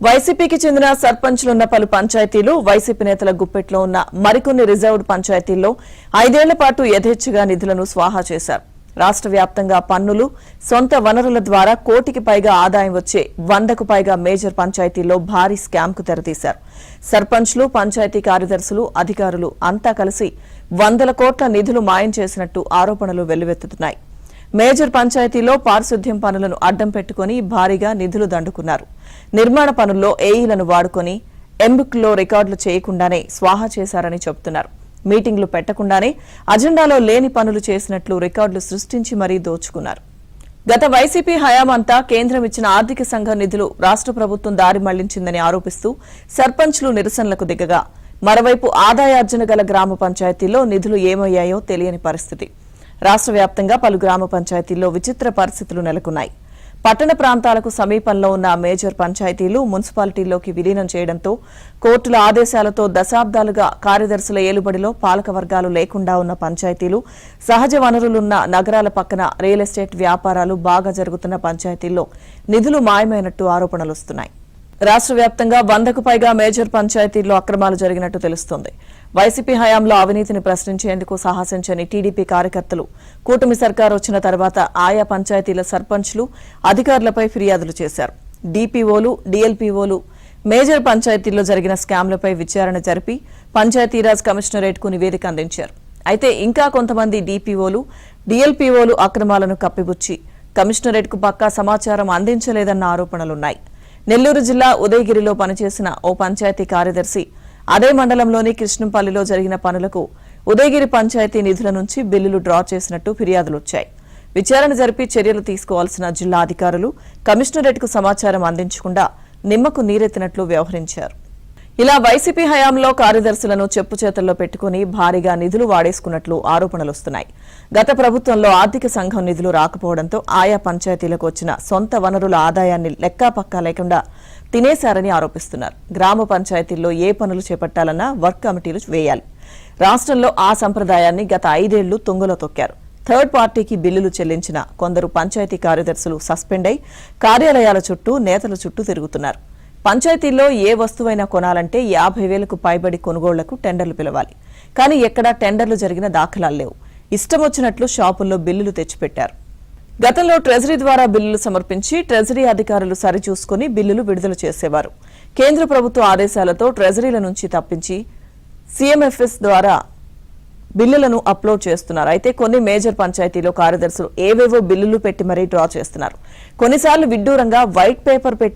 వైసీపీకి చెందిన సర్పంచ్లున్న పలు పంచాయతీలు వైసీపీ నేతల గుప్పెట్లో ఉన్న మరికొన్ని రిజర్వ్డ్ పంచాయతీల్లో 5 ఏళ్ల పాటు యథేచ్ఛగా నిధులను స్వాహా చేశారు. రాష్ట్ర వ్యాప్తంగా పన్నులు, సొంత వనరుల ద్వారా కోటికి పైగా ఆదాయం వచ్చే 100కు పైగా మేజర్ పంచాయతీల్లో భారీ స్కామ్కు తెరతీశారు. సర్పంచ్లు, పంచాయతీ కార్యదర్శులు, అధికారులు అంతా కలిసి 100 కోట్ల నిధులు మాయం చేసినట్టు ఆరోపణలు వెల్లువెత్తుతున్నాయి. మేజర్ పంచాయతీలో పారిశుద్ధ్యం పనులను అడ్డం పెట్టుకుని భారీగా నిధులు దండుకున్నారు. నిర్మాణ పనుల్లో ఏఈలను వాడుకుని ఎంబుక్లో రికార్డులు చేయకుండానే స్వాహా చేశారని చెబుతున్నారు. మీటింగ్లు పెట్టకుండానే అజెండాలో లేని పనులు చేసినట్లు రికార్డులు సృష్టించి మరీ దోచుకున్నారు. గత వైసీపీ హయాంమంతా కేంద్రం ఇచ్చిన ఆర్థిక సంఘం నిధులు రాష్ట్ర ప్రభుత్వం దారి మళ్లించిందని ఆరోపిస్తూ సర్పంచ్లు నిరసనలకు దిగగా, మరోవైపు ఆదాయార్జన గల గ్రామ పంచాయతీల్లో నిధులు ఏమయ్యాయో తెలియని పరిస్థితి. రాష్ట్ర వ్యాప్తంగా పలు గ్రామ పంచాయతీల్లో విచిత్ర పరిస్థితులు నెలకొన్నాయి. పట్టణ ప్రాంతాలకు సమీపంలో ఉన్న మేజర్ పంచాయతీలు మున్సిపాలిటీల్లోకి విలీనం చేయడంతో కోర్టుల ఆదేశాలతో దశాబ్దాలుగా కార్యదర్శుల ఏలుబడిలో పాలక వర్గాలు లేకుండా ఉన్న పంచాయతీలు, సహజ వనరులున్న నగరాల పక్కన రియల్ ఎస్టేట్ వ్యాపారాలు బాగా జరుగుతున్న పంచాయతీల్లో నిధులు మాయమైనట్టు ఆరోపణలొస్తున్నాయి. రాష్ట్ర వ్యాప్తంగా 100కు పైగా మేజర్ పంచాయతీల్లో అక్రమాలు జరిగినట్టు తెలుస్తోంది. వైసీపీ హయాంలో అవినీతిని ప్రశ్నించేందుకు సాహసించని టీడీపీ కార్యకర్తలు కూటమి సర్కారు వచ్చిన తర్వాత ఆయా పంచాయతీల సర్పంచ్లు, అధికారులపై ఫిర్యాదులు చేశారు. డీపీఓలు, డీఎల్పీఓలు మేజర్ పంచాయతీల్లో జరిగిన స్కామ్లపై విచారణ జరిపి పంచాయతీరాజ్ కమిషనరేట్కు నివేదిక అందించారు. అయితే ఇంకా కొంతమంది డీపీఓలు, డీఎల్పీఓలు అక్రమాలను కప్పిపుచ్చి కమిషనరేట్కు పక్కా సమాచారం అందించలేదన్న ఆరోపణలున్నాయి. నెల్లూరు జిల్లా ఉదయగిరిలో పనిచేసిన ఓ పంచాయతీ కార్యదర్శి అదే మండలంలోని కృష్ణంపల్లిలో జరిగిన పనులకు ఉదయగిరి పంచాయతీ నిధుల నుంచి బిల్లులు డ్రా చేసినట్టు ఫిర్యాదులొచ్చాయి. విచారణ జరిపి చర్యలు తీసుకోవాల్సిన జిల్లా అధికారులు కమిషనరేట్కు సమాచారం అందించకుండా నిమ్మకు నీరెత్తినట్లు వ్యవహరించారు. ఇలా వైసీపీ హయాంలో కార్యదర్శులను చెప్పుచేతల్లో పెట్టుకుని భారీగా నిధులు వాడేసుకున్నట్లు ఆరోపణలొస్తున్నాయి. గత ప్రభుత్వంలో ఆర్థిక సంఘం నిధులు రాకపోవడంతో ఆయా పంచాయతీలకు వచ్చిన సొంత వనరుల ఆదాయాన్ని లెక్కాపక్కా లేకుండా తినేశారని ఆరోపిస్తున్నారు. గ్రామ పంచాయతీల్లో ఏ పనులు చేపట్టాలన్నా వర్క్ కమిటీలు వేయాలి. రాష్ట్రంలో ఆ సంప్రదాయాన్ని గత 5 ఏళ్లు తుంగలో తొక్కారు. థర్డ్ పార్టీకి బిల్లులు చెల్లించిన కొందరు పంచాయతీ కార్యదర్శులు సస్పెండ్ అయి కార్యాలయాల చుట్టూ, నేతల చుట్టూ తిరుగుతున్నారు. పంచాయతీల్లో ఏ వస్తువైనా కొనాలంటే 50,000కు పైబడి కొనుగోళ్లకు టెండర్లు పిలవాలి. కానీ ఎక్కడా టెండర్లు జరిగిన దాఖలాలు లేవు. ఇష్టం వచ్చినట్లు షాపుల్లో బిల్లులు తెచ్చిపెట్టారు. గతంలో ట్రెజరీ ద్వారా బిల్లులు సమర్పించి ట్రెజరీ అధికారులు సరిచూసుకుని బిల్లులు విడుదల చేసేవారు. కేంద్ర ప్రభుత్వ ఆదేశాలతో ట్రెజరీల నుంచి తప్పించి సీఎంఎఫ్ఎస్ ద్వారా బిల్లులను అప్లోడ్ చేస్తున్నారు. అయితే కొన్ని మేజర్ పంచాయతీలో కార్యదర్శులు ఏవేవో బిల్లులు పెట్టి మరీ డ్రా చేస్తున్నారు. కొన్నిసార్లు విడ్డూరంగా వైట్ పేపర్ పెట్టి